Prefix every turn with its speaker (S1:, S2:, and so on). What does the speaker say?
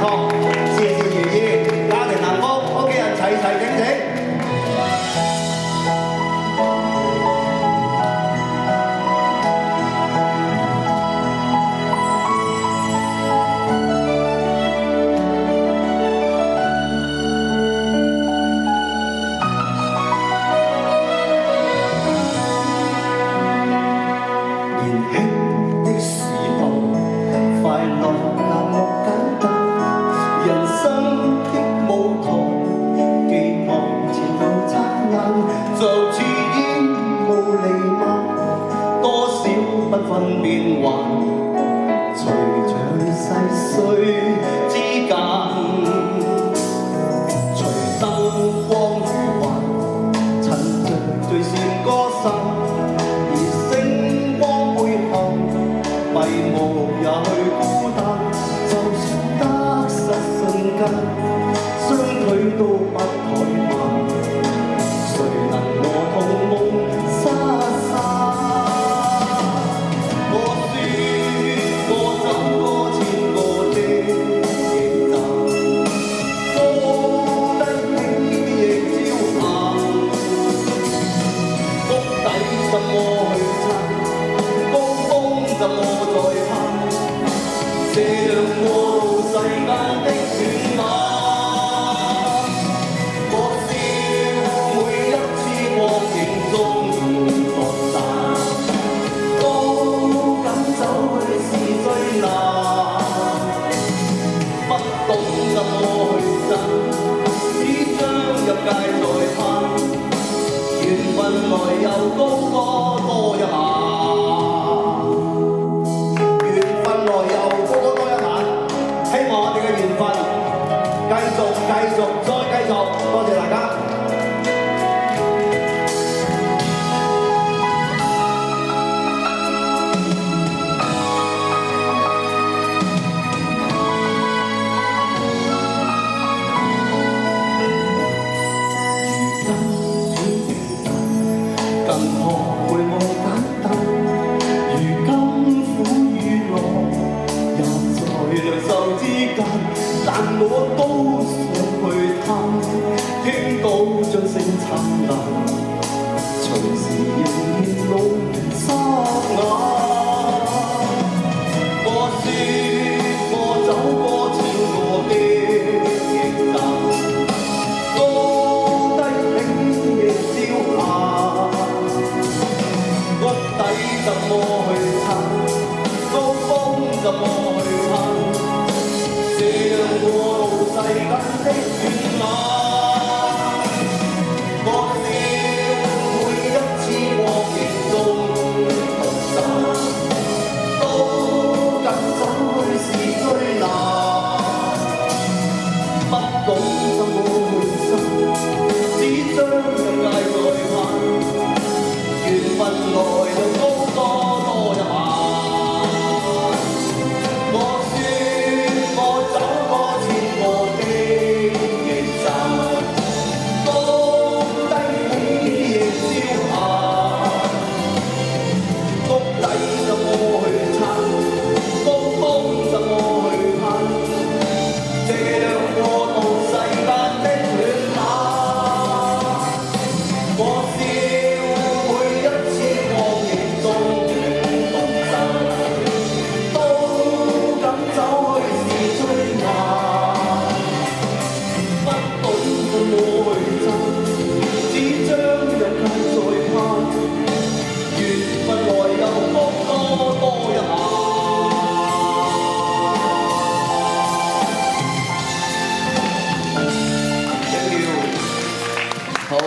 S1: 康，事事如意，家庭幸福，屋企人齊齊整整。分變幻，隨着細碎之間，隨燈光如幻，襯着最善歌聲，而星光背後，迷霧也去孤單，就算得失瞬間，雙腿都不怠慢，誰能和同夢沙沙？這樣過路世間的轉馬，我笑每一次光影中落散，都敢走去是最難，不懂怎麼去爭，只將入界再攀，緣分來又高歌多一下。繼續，再繼續，多謝大家。如今更學會無簡單，如今苦與樂也在兩手之間，但我都聽到掌聲燦爛，隨時仍然弄沙啞。